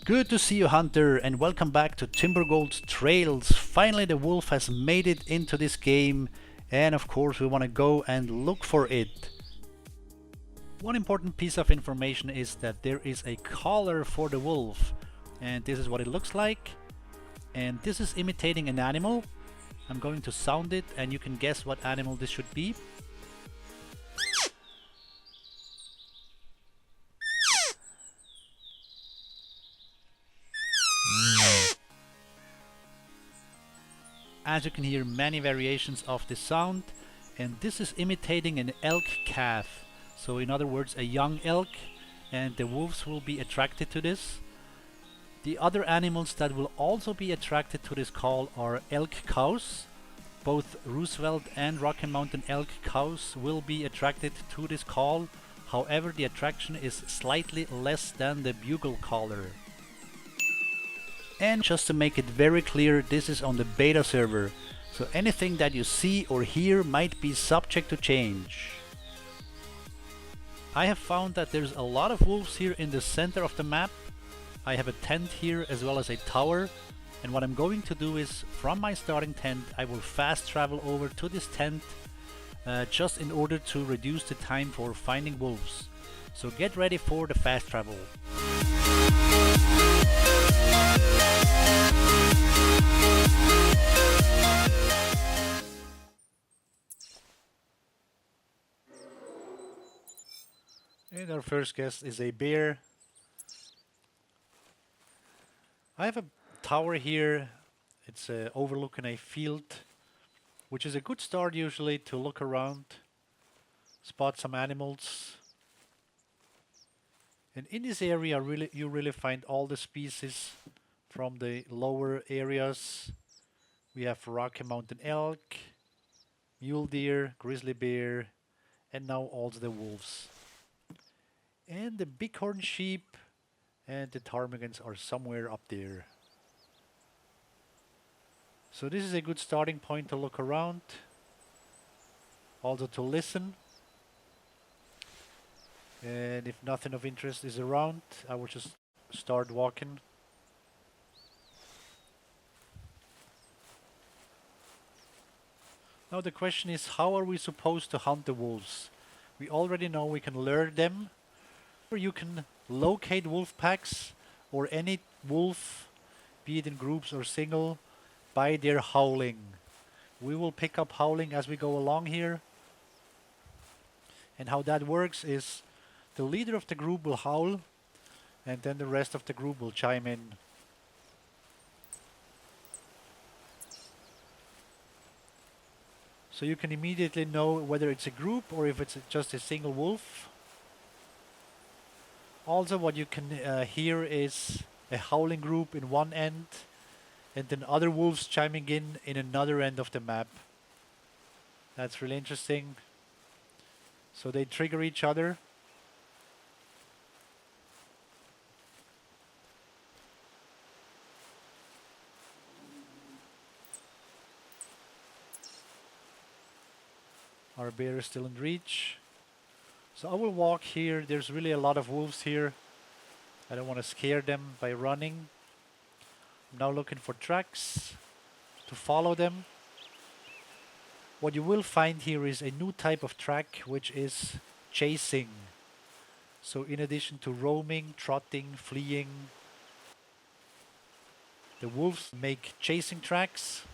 Good to see you, Hunter, and welcome back to Timbergold's Trails. Finally, the wolf has made it into this game, and of course we want to go and look for it. One important piece of information is that there is a collar for the wolf, and this is what it looks like. And this is imitating an animal. I'm going to sound it, and you can guess what animal this should be. As you can hear, many variations of the sound, and this is imitating an elk calf. So in other words, a young elk, and the wolves will be attracted to this. The other animals that will also be attracted to this call are elk cows. Both Roosevelt and Rocky Mountain elk cows will be attracted to this call. However, the attraction is slightly less than the bugle caller. And just to make it very clear, this is on the beta server, so anything that you see or hear might be subject to change. I have found that there's a lot of wolves here in the center of the map. I have a tent here as well as a tower, and what I'm going to do is, from my starting tent, I will fast travel over to this tent just in order to reduce the time for finding wolves. So get ready for the fast travel. And our first guest is a bear. I have a tower here. It's overlooking a field, which is a good start usually to look around, spot some animals. And in this area, you really find all the species from the lower areas. We have Rocky Mountain elk, mule deer, grizzly bear, and now also the wolves. And the bighorn sheep and the ptarmigans are somewhere up there. So this is a good starting point to look around, also to listen. And if nothing of interest is around, I will just start walking. Now the question is, how are we supposed to hunt the wolves? We already know we can lure them. You can locate wolf packs or any wolf, be it in groups or single, by their howling. We will pick up howling as we go along here. And how that works is the leader of the group will howl, and then the rest of the group will chime in. So you can immediately know whether it's a group or if it's just a single wolf. Also, what you can hear is a howling group in one end, and then other wolves chiming in another end of the map. That's really interesting. So they trigger each other. Our bear is still in reach. So I will walk here. There's really a lot of wolves here. I don't want to scare them by running. I'm now looking for tracks to follow them. What you will find here is a new type of track, which is chasing. So in addition to roaming, trotting, fleeing, the wolves make chasing tracks.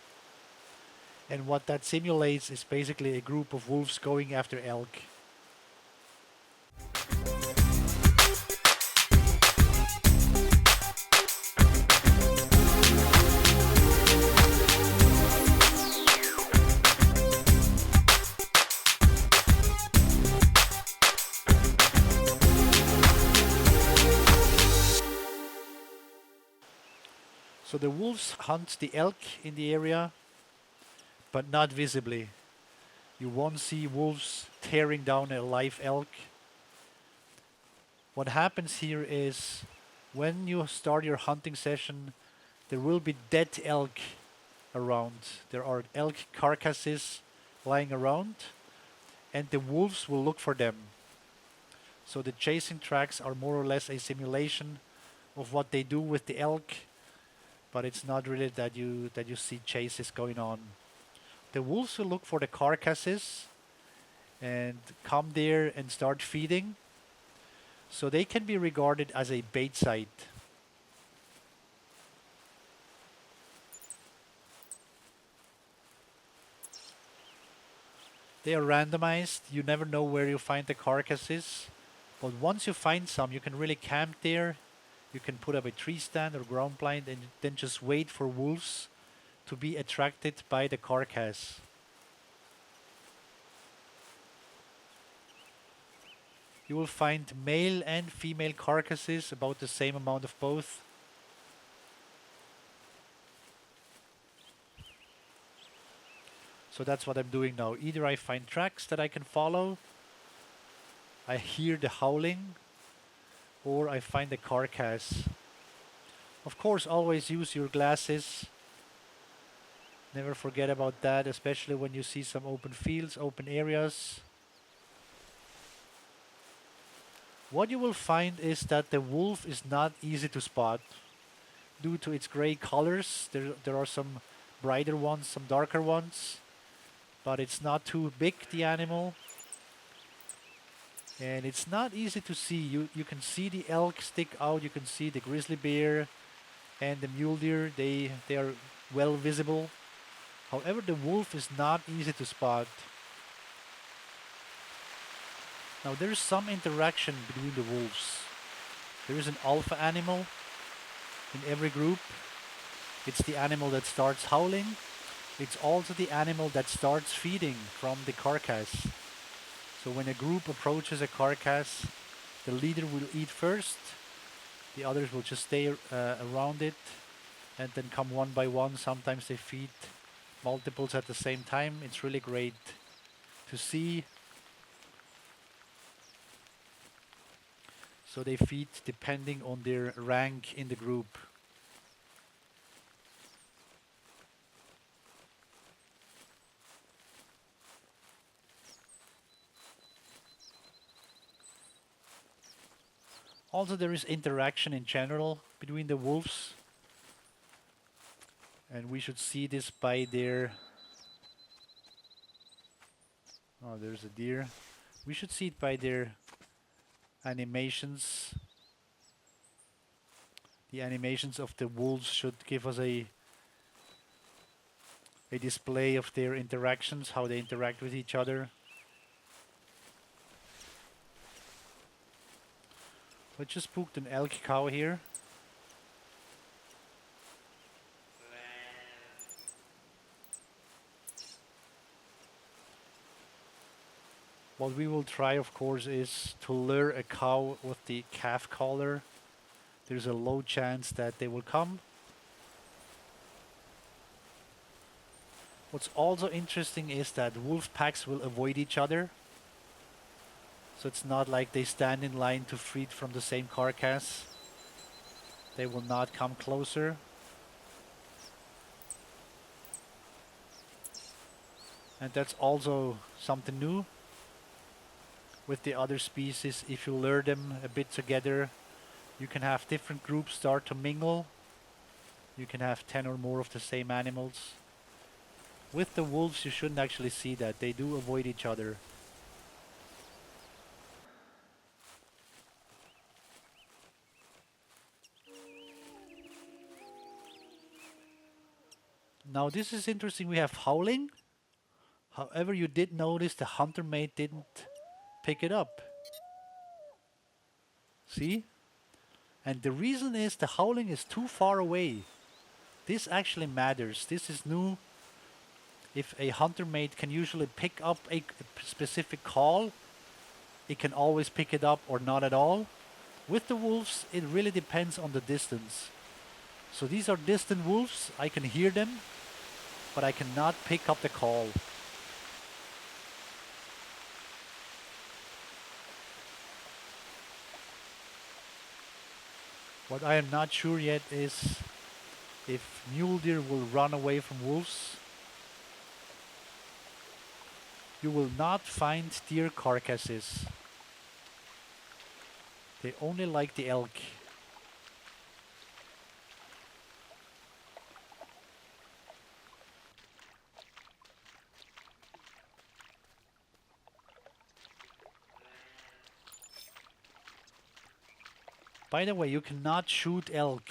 And what that simulates is basically a group of wolves going after elk. So the wolves hunt the elk in the area, but not visibly. You won't see wolves tearing down a live elk. What happens here is, when you start your hunting session, there will be dead elk around. There are elk carcasses lying around, and the wolves will look for them. So the chasing tracks are more or less a simulation of what they do with the elk, but it's not really that you see chases going on. The wolves will look for the carcasses and come there and start feeding, so they can be regarded as a bait site. They are randomized. You never know where you find the carcasses, but once you find some, you can really camp there. You can put up a tree stand or ground blind and then just wait for wolves to be attracted by the carcass. You will find male and female carcasses, about the same amount of both. So that's what I'm doing now. Either I find tracks that I can follow, I hear the howling, or I find a carcass. Of course, always use your glasses. Never forget about that, especially when you see some open fields, open areas. What you will find is that the wolf is not easy to spot due to its gray colors. There are some brighter ones, some darker ones, but it's not too big, the animal. And it's not easy to see. You can see the elk stick out, you can see the grizzly bear and the mule deer. They are well visible. However, the wolf is not easy to spot. Now there is some interaction between the wolves. There is an alpha animal in every group. It's the animal that starts howling. It's also the animal that starts feeding from the carcass. So when a group approaches a carcass, the leader will eat first. The others will just stay around it and then come one by one. Sometimes they feed multiples at the same time. It's really great to see. So they feed depending on their rank in the group. Also, there is interaction in general between the wolves. And we should see this by their... Oh, there's a deer. We should see it by their animations. The animations of the wolves should give us a display of their interactions, how they interact with each other. I just spooked an elk cow here. What we will try, of course, is to lure a cow with the calf collar. There's a low chance that they will come. What's also interesting is that wolf packs will avoid each other. So it's not like they stand in line to feed from the same carcass. They will not come closer. And that's also something new with the other species. If you lure them a bit together, you can have different groups start to mingle. You can have 10 or more of the same animals. With the wolves, you shouldn't actually see that. They do avoid each other. Now this is interesting. We have howling. However, you did notice the hunter mate didn't pick it up. See? And the reason is the howling is too far away. This actually matters. This is new. If a hunter mate can usually pick up a specific call, it can always pick it up or not at all. With the wolves, it really depends on the distance. So these are distant wolves. I can hear them, but I cannot pick up the call. What I am not sure yet is if mule deer will run away from wolves. You will not find deer carcasses. They only like the elk. By the way, you cannot shoot elk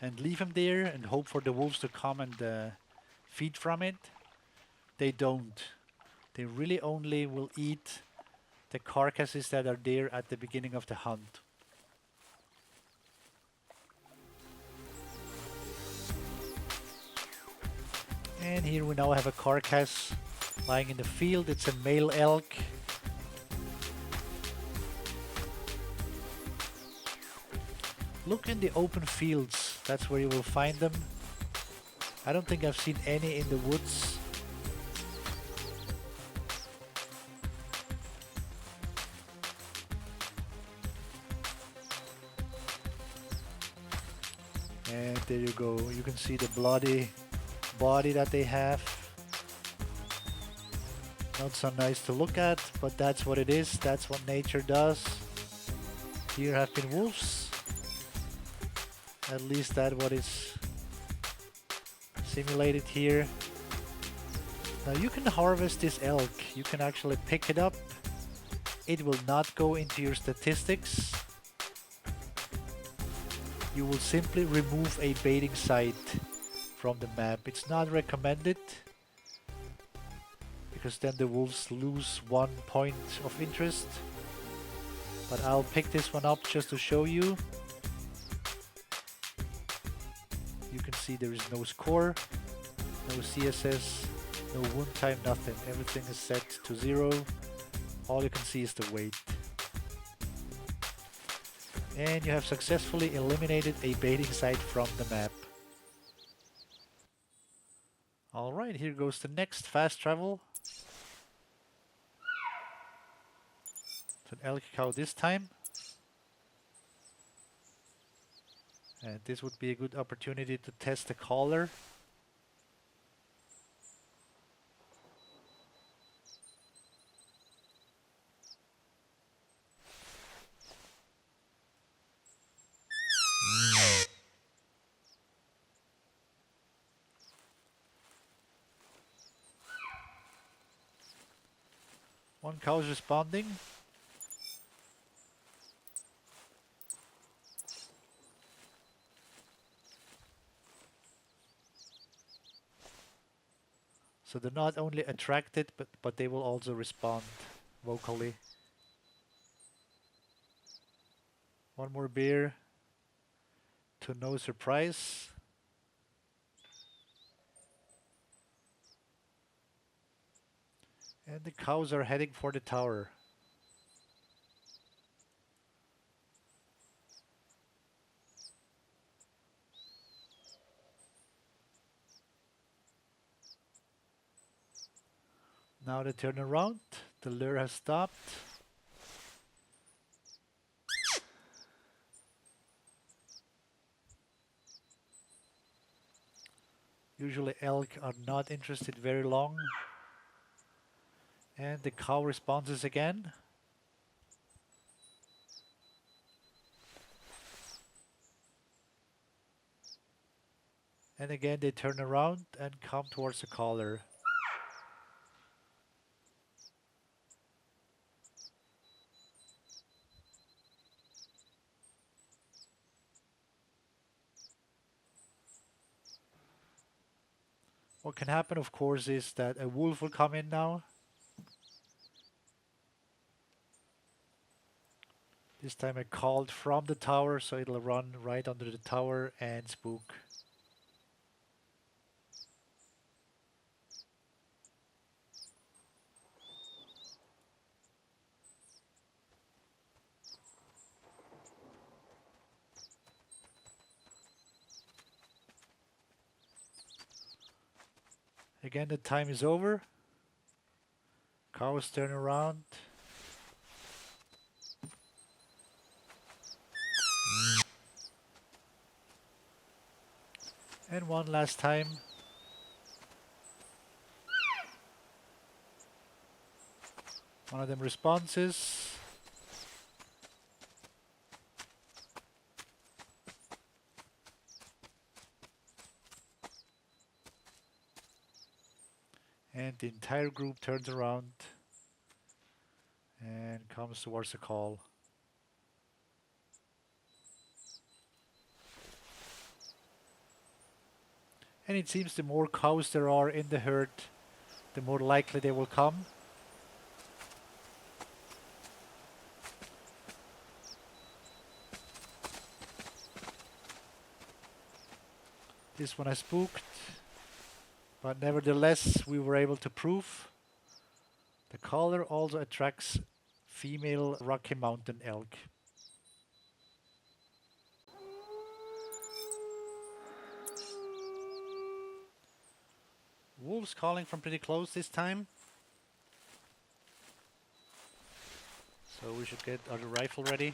and leave him there and hope for the wolves to come and feed from it. They don't. They really only will eat the carcasses that are there at the beginning of the hunt. And here we now have a carcass lying in the field. It's a male elk. Look in the open fields, that's where you will find them. I don't think I've seen any in the woods. And there you go, you can see the bloody body that they have. Not so nice to look at, but that's what it is, that's what nature does. Here have been wolves. At least that's what is simulated here. Now you can harvest this elk, you can actually pick it up. It will not go into your statistics. You will simply remove a baiting site from the map. It's not recommended because then the wolves lose 1 point of interest. But I'll pick this one up just to show you. You can see there is no score, no CSS, no wound time, nothing. Everything is set to 0. All you can see is the weight. And you have successfully eliminated a baiting site from the map. Alright, here goes the next fast travel. It's an elk cow this time. And this would be a good opportunity to test the collar. One cow is responding. So they're not only attracted, but they will also respond vocally. One more bear to no surprise. And the cows are heading for the tower. Now they turn around, the lure has stopped. Usually elk are not interested very long. And the cow responds again. And again they turn around and come towards the collar. What can happen, of course, is that a wolf will come in now. This time I called from the tower, so it'll run right under the tower and spook. Again, the time is over. Cows turn around. And one last time. One of them responses. And the entire group turns around and comes towards the call. And it seems the more cows there are in the herd, the more likely they will come. This one I spooked, but nevertheless we were able to prove the color also attracts female Rocky Mountain elk. Wolves calling from pretty close this time. So we should get our rifle ready.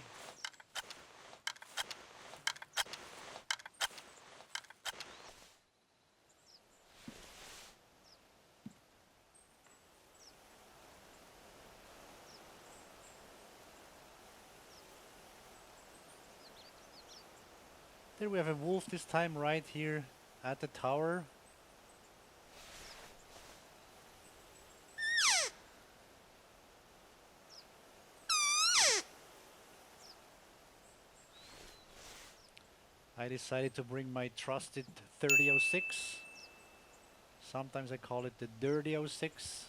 There we have a wolf this time right here at the tower. I decided to bring my trusted 3006. Sometimes I call it the Dirty 06.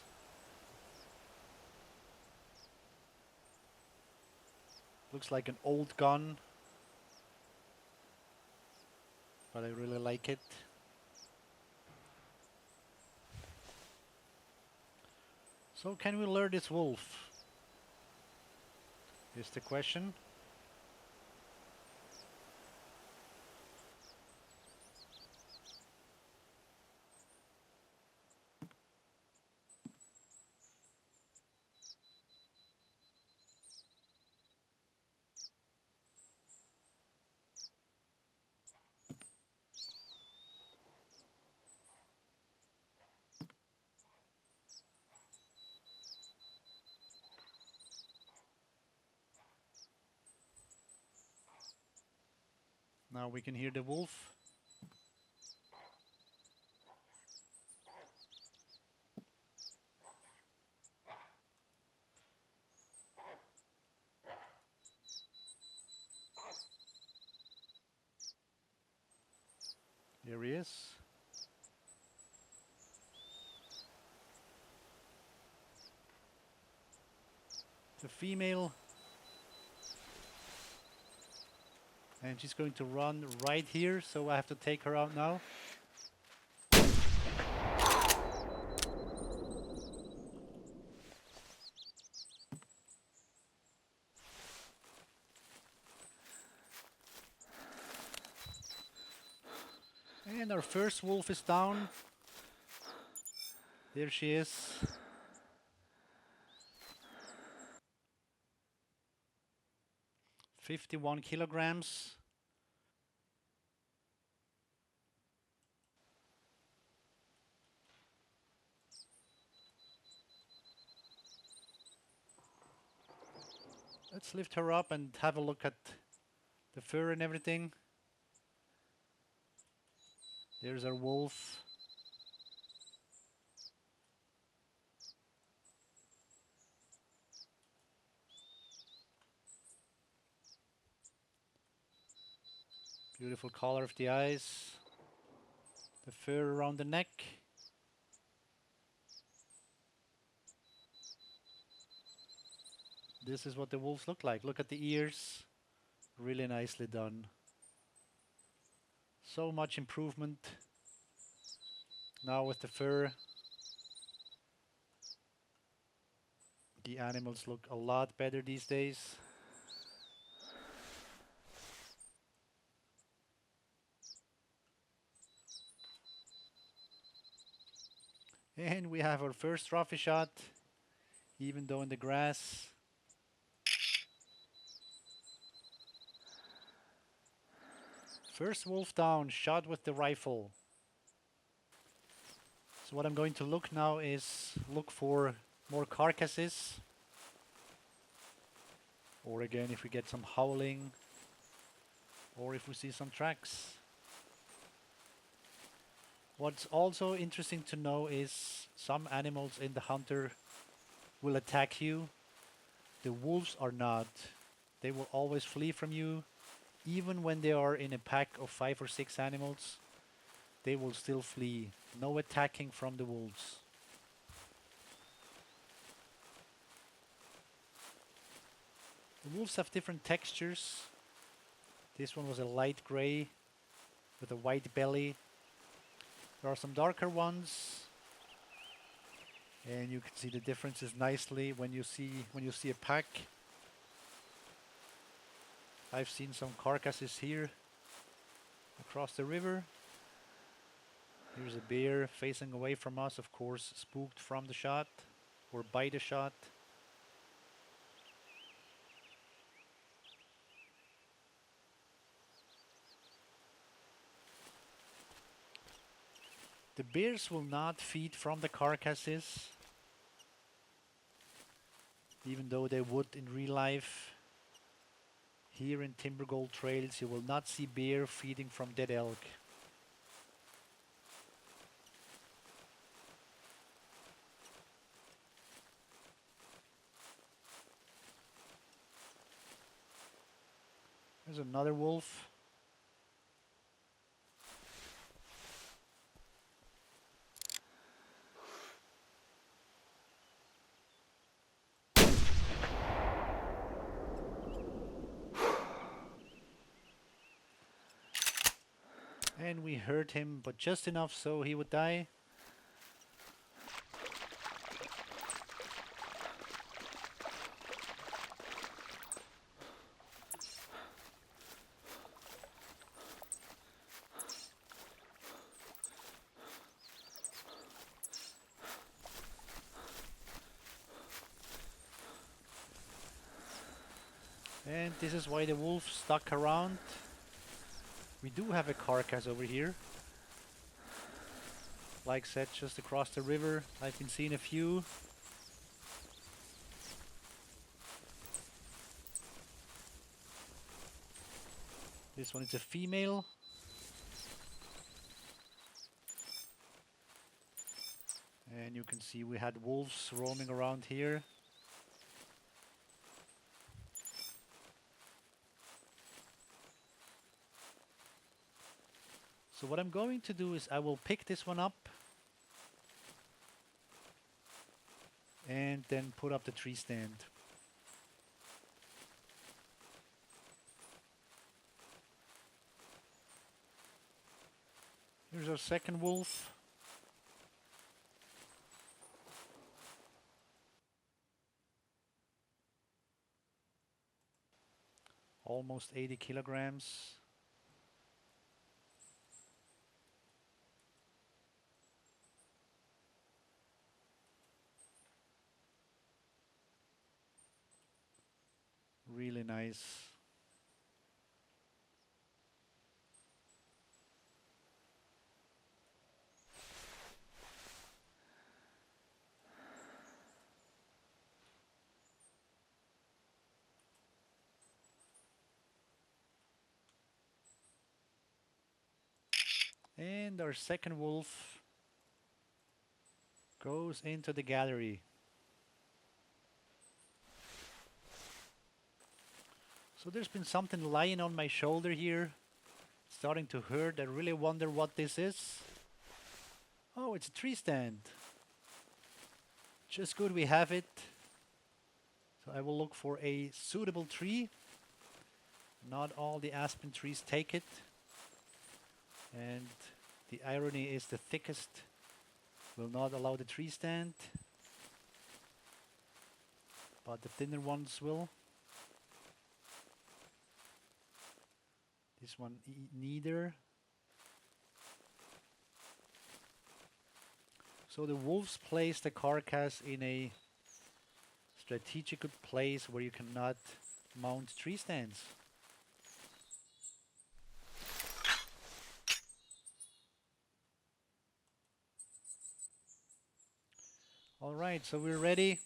Looks like an old gun, but I really like it. So can we lure this wolf? Is the question. Now we can hear the wolf. Here he is. The female. And she's going to run right here, so I have to take her out now. And our first wolf is down. There she is. "51 kilograms. Let's lift her up and have a look at the fur and everything. There's our wolf. Beautiful color of the eyes. The fur around the neck. This is what the wolves look like. Look at the ears. Really nicely done. So much improvement now with the fur. The animals look a lot better these days. And we have our first trophy shot, even though in the grass. First wolf down, shot with the rifle. So what I'm going to look now is look for more carcasses. Or again, if we get some howling. Or if we see some tracks. What's also interesting to know is some animals in the hunter will attack you. The wolves are not. They will always flee from you, even when they are in a pack of 5 or 6 animals. they will still flee. No attacking from the wolves. The wolves have different textures. This one was a light gray with a white belly. There are some darker ones, and you can see the differences nicely when you see a pack. I've seen some carcasses here across the river. Here's a bear facing away from us, of course, spooked from the shot or by the shot. The bears will not feed from the carcasses, even though they would in real life. Here in Timber Gold Trails, you will not see bear feeding from dead elk. There's another wolf. And we hurt him, but just enough so he would die. And this is why the wolf stuck around. We do have a carcass over here. Like said, just across the river. I've been seeing a few. This one is a female. And you can see we had wolves roaming around here. So what I'm going to do is I will pick this one up and then put up the tree stand. Here's our second wolf. Almost 80 kilograms. Really nice. And our second wolf goes into the gallery. So there's been something lying on my shoulder here, starting to hurt. I really wonder what this is. Oh, it's a tree stand. Just good we have it. So I will look for a suitable tree. Not all the aspen trees take it. And the irony is the thickest will not allow the tree stand, but the thinner ones will. This one neither. So the wolves place the carcass in a strategic place where you cannot mount tree stands. Alright, so we're ready.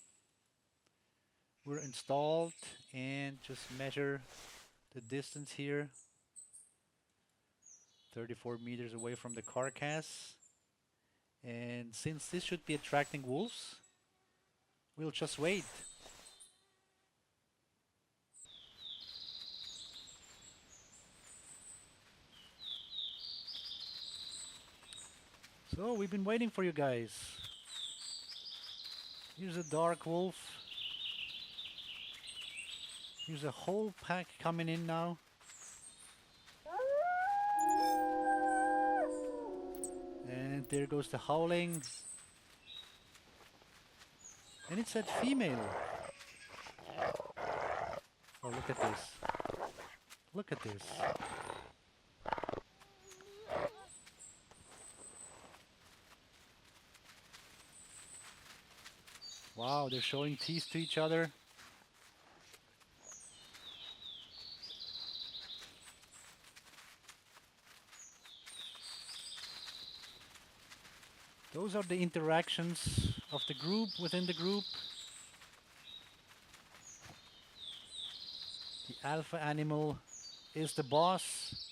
We're installed, and just measure the distance here. 34 meters away from the carcass. And since this should be attracting wolves, we'll just wait. So we've been waiting for you guys. Here's a dark wolf. Here's a whole pack coming in now. And there goes the howling. And it said female. Oh, look at this. Look at this. Wow, they're showing teeth to each other. Those are the interactions of the group within the group. The alpha animal is the boss,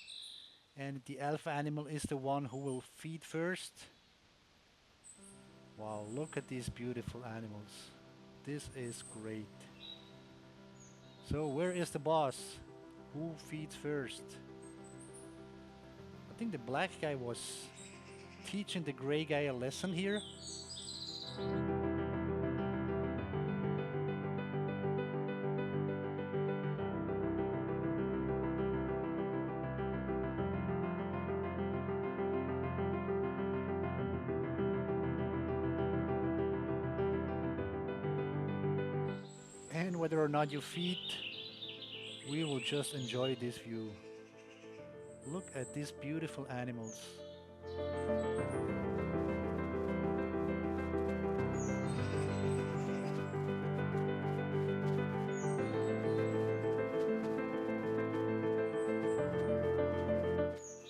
and the alpha animal is the one who will feed first. Wow, look at these beautiful animals. This is great. So where is the boss? Who feeds first? I think the black guy was teaching the gray guy a lesson here. And whether or not you feed, we will just enjoy this view. Look at these beautiful animals.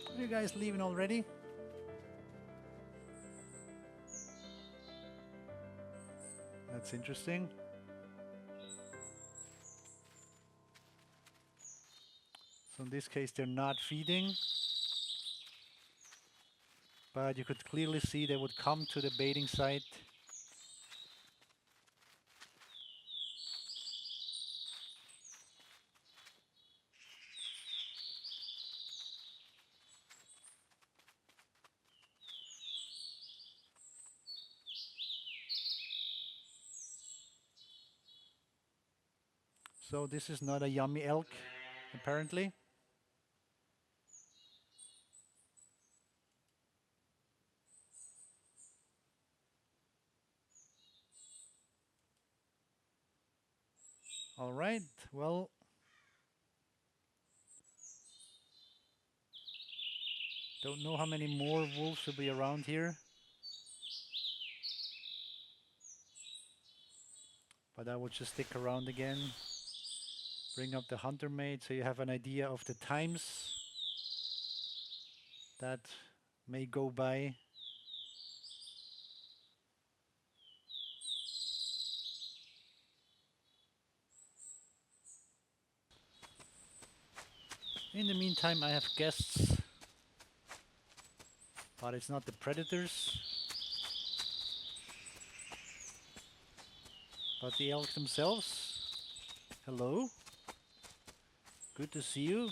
Are you guys leaving already? That's interesting. So in this case they're not feeding, but you could clearly see they would come to the baiting site. So this is not a yummy elk, apparently. All right, well, don't know how many more wolves will be around here, but I will just stick around again. Bring up the hunter mate so you have an idea of the times that may go by. In the meantime, I have guests, but it's not the predators, but the elk themselves. Hello, good to see you.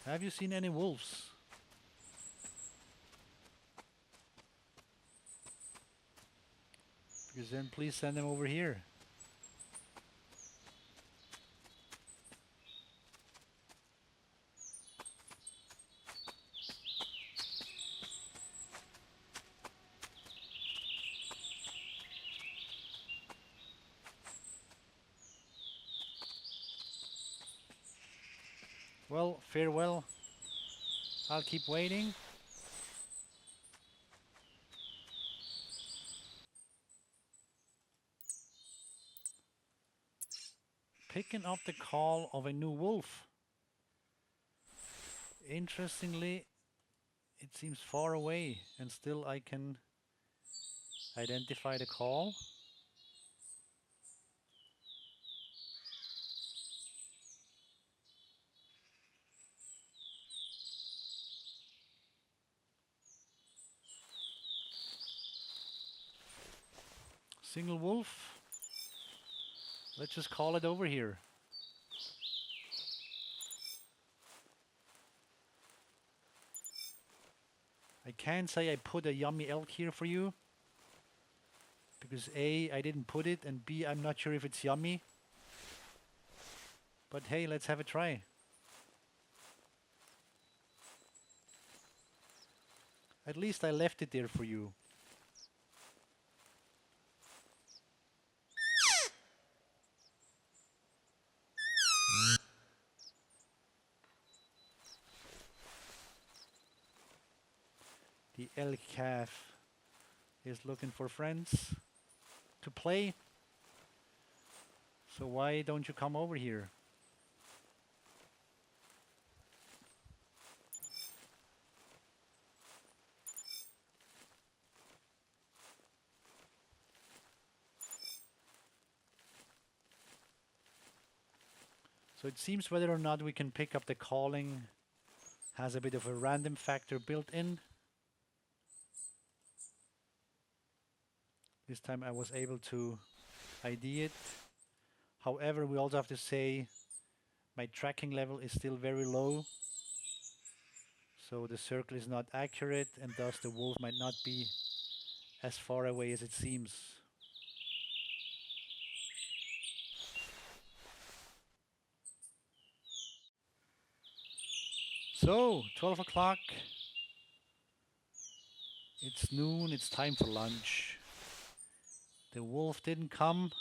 Have you seen any wolves? Because then please send them over here. Well, farewell. I'll keep waiting. Picking up the call of a new wolf. Interestingly, it seems far away and still I can identify the call. Single wolf. Let's just call it over here. I can't say I put a yummy elk here for you, because A, I didn't put it, and B, I'm not sure if it's yummy. But hey, let's have a try. At least I left it there for you. The elk calf is looking for friends to play. So why don't you come over here? So it seems whether or not we can pick up the calling has a bit of a random factor built in. This time I was able to ID it. However, we also have to say my tracking level is still very low. So the circle is not accurate, and thus the wolf might not be as far away as it seems. So, 12 o'clock. It's noon, it's time for lunch. The wolf didn't come,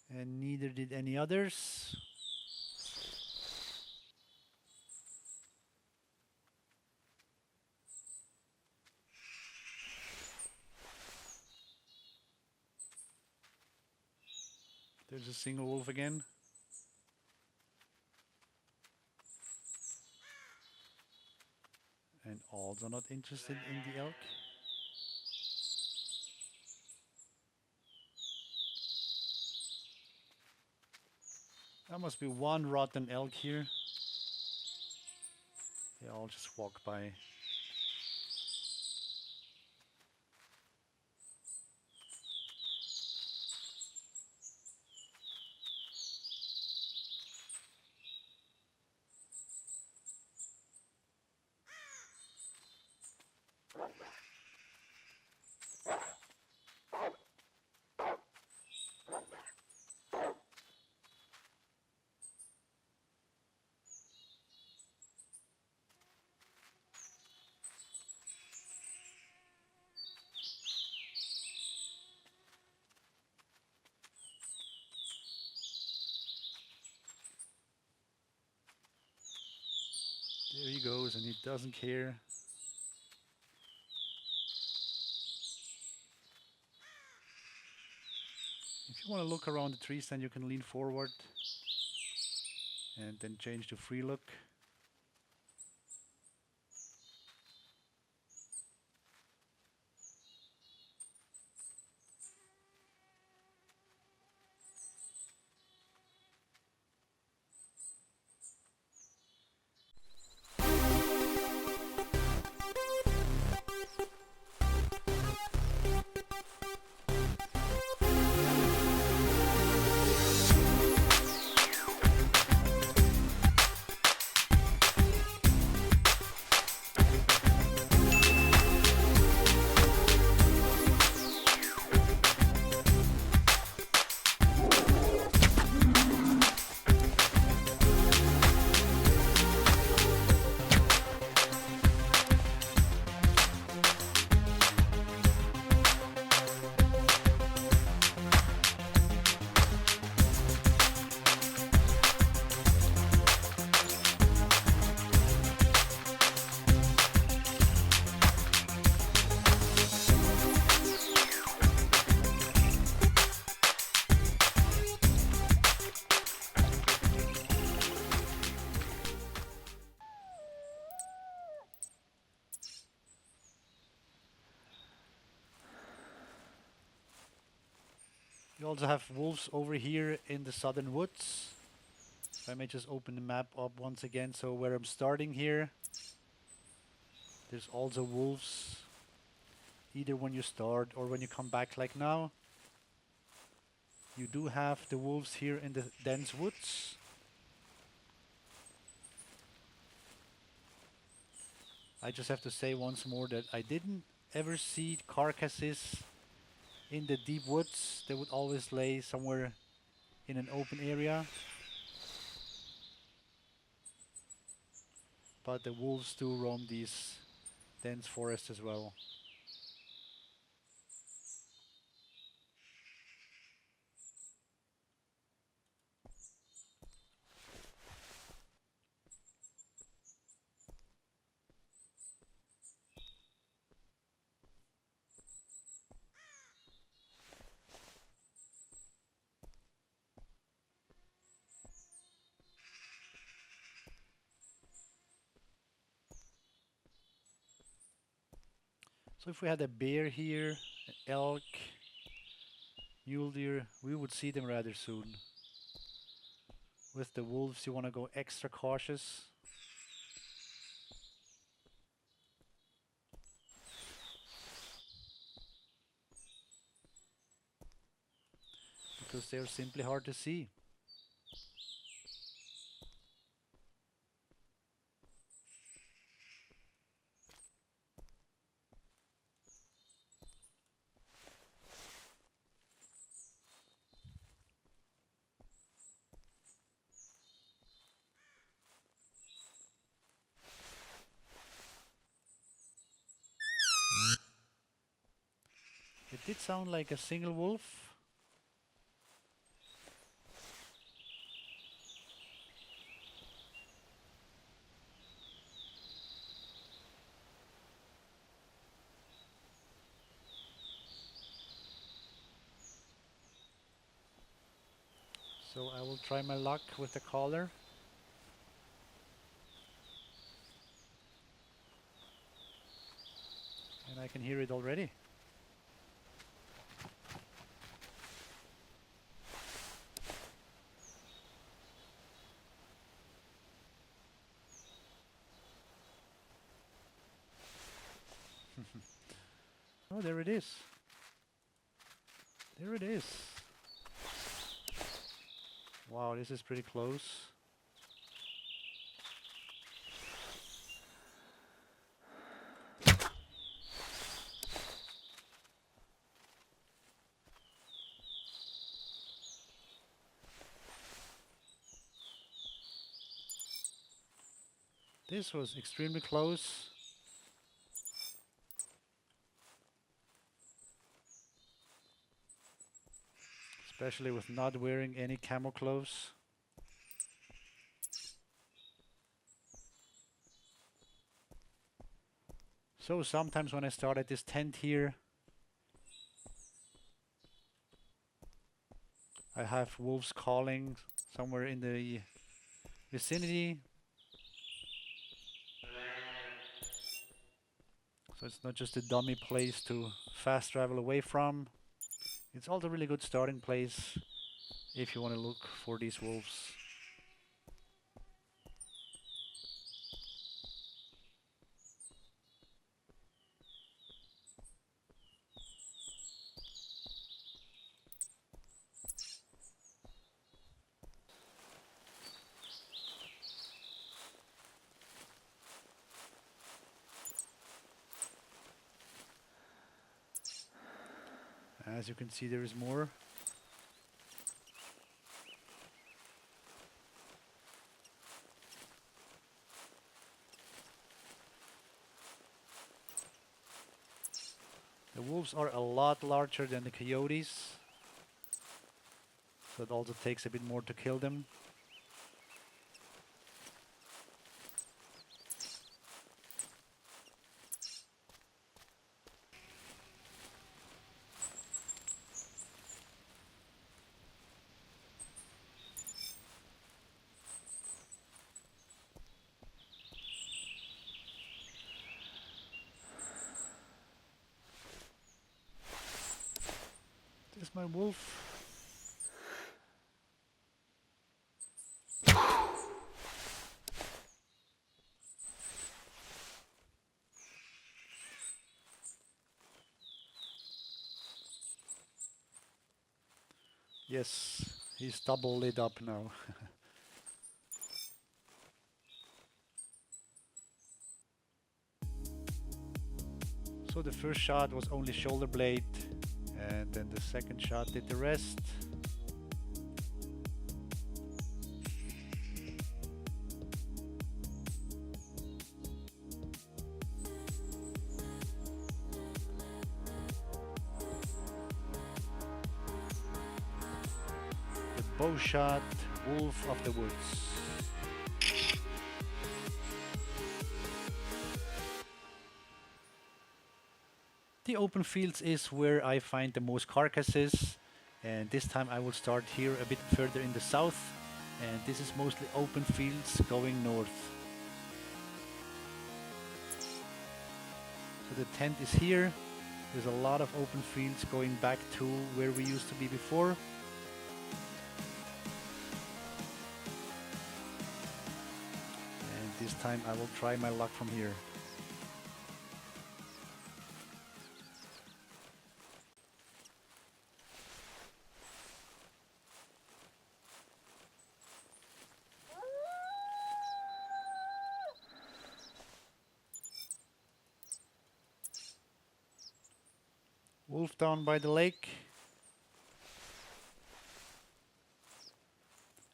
and neither did any others. There's a single wolf again. And also not interested in the elk. There must be one rotten elk here. They all just walk by. There he goes, and he doesn't care. If you want to look around the tree stand, you can lean forward and then change to free look. You also have wolves over here in the southern woods. If I may just open the map up once again. So where I'm starting here, there's also wolves, either when you start or when you come back like now. You do have the wolves here in the dense woods. I just have to say once more that I didn't ever see carcasses in the deep woods. They would always lay somewhere in an open area. But the wolves do roam these dense forests as well. So if we had a bear here, an elk, mule deer, we would see them rather soon. With the wolves, you want to go extra cautious. Because they're simply hard to see. It did sound like a single wolf. So I will try my luck with the collar. And I can hear it already. Oh, there it is. There it is. Wow, this is pretty close. This was extremely close. Especially with not wearing any camo clothes. So sometimes when I start at this tent here, I have wolves calling somewhere in the vicinity. So it's not just a dummy place to fast travel away from. It's also a really good starting place if you want to look for these wolves. As you can see, there is more. The wolves are a lot larger than the coyotes, so it also takes a bit more to kill them. There's my wolf. Yes, he's double lit up now. So the first shot was only shoulder blade, and then the second shot did the rest. The bow shot, Wolf of the Woods. The open fields is where I find the most carcasses, and this time I will start here a bit further in the south, and this is mostly open fields going north. So the tent is here. There's a lot of open fields going back to where we used to be before. And this time I will try my luck from here. Wolf down by the lake.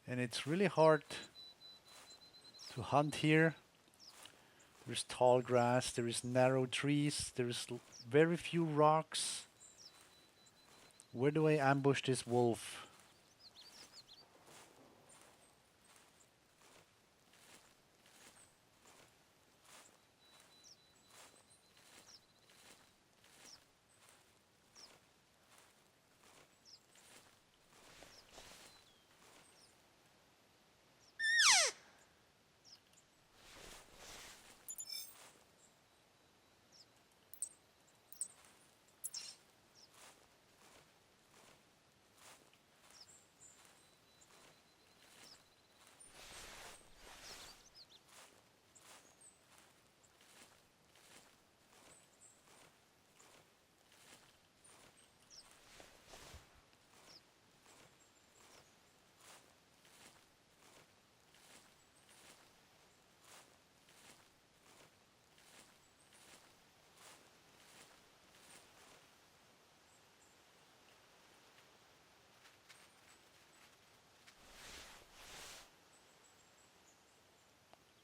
And it's really hard to hunt here. There's tall grass, there is narrow trees, there is very few rocks. Where do I ambush this wolf?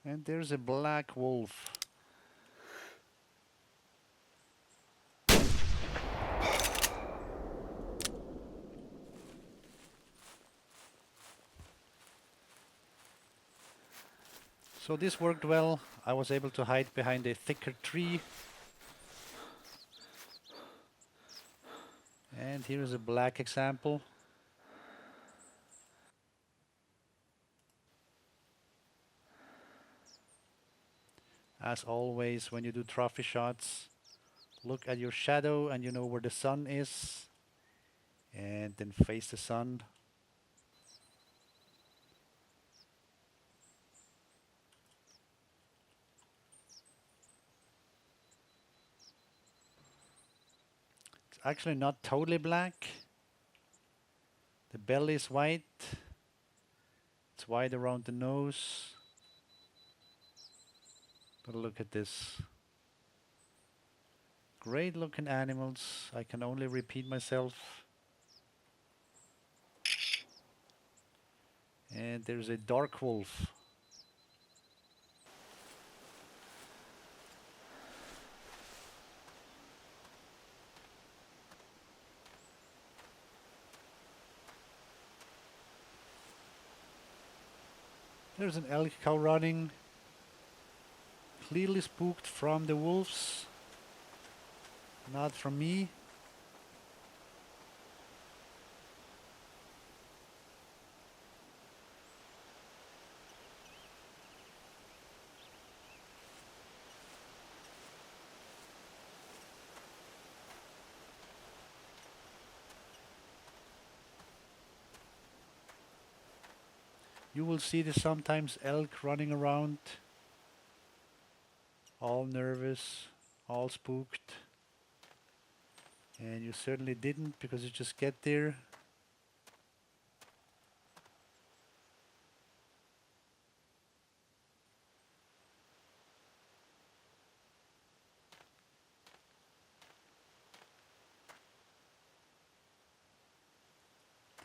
And there's a black wolf. So this worked well. I was able to hide behind a thicker tree. And here is a black example. As always, when you do trophy shots, look at your shadow and you know where the sun is. And then face the sun. It's actually not totally black. The belly is white. It's white around the nose. But look at this. Great looking animals. I can only repeat myself. And there's a dark wolf. There's an elk cow running. Clearly spooked from the wolves. Not from me. You will see this sometimes, elk running around, all nervous, all spooked. And you certainly didn't, because you just get there.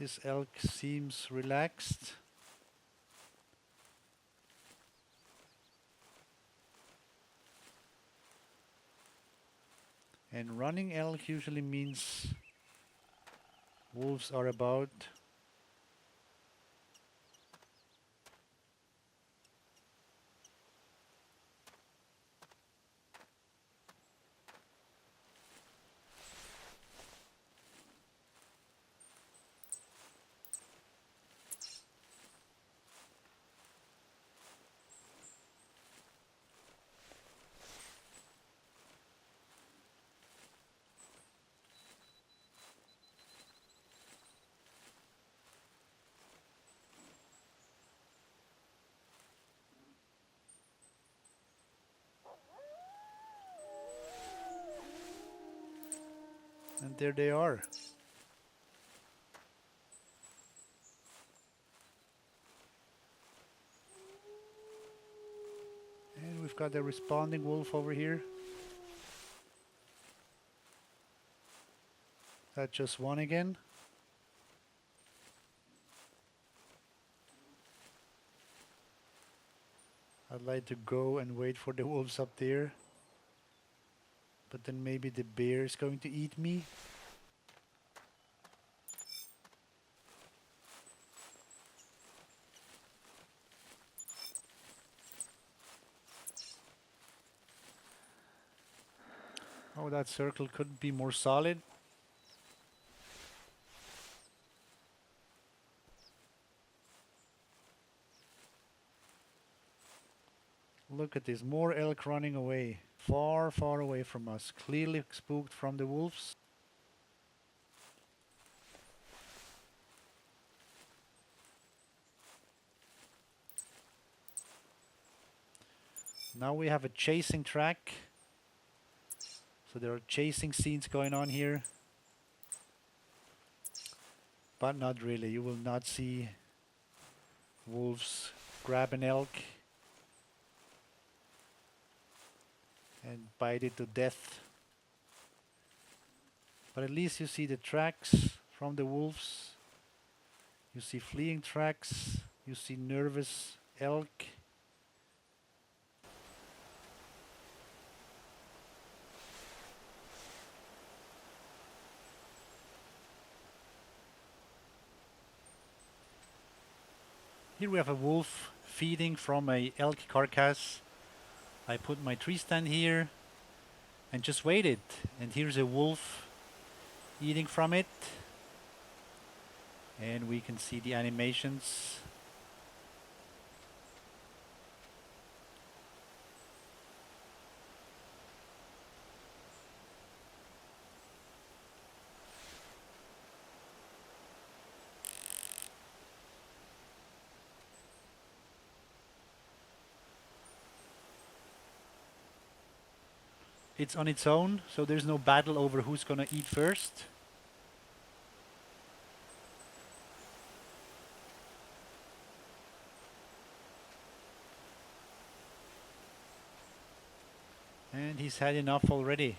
This elk seems relaxed. And running elk usually means wolves are about. And there they are. And we've got a responding wolf over here. That just won again. I'd like to go and wait for the wolves up there. But then maybe the bear is going to eat me. Oh, that circle could be more solid. Look at this, more elk running away. Far, far away from us. Clearly spooked from the wolves. Now we have a chasing track. So there are chasing scenes going on here. But not really. You will not see wolves grab an elk and bite it to death. But at least you see the tracks from the wolves. You see fleeing tracks. You see nervous elk. Here we have a wolf feeding from a elk carcass. I put my tree stand here and just waited. And here's a wolf eating from it. And we can see the animations. It's on its own, so there's no battle over who's gonna eat first. And he's had enough already.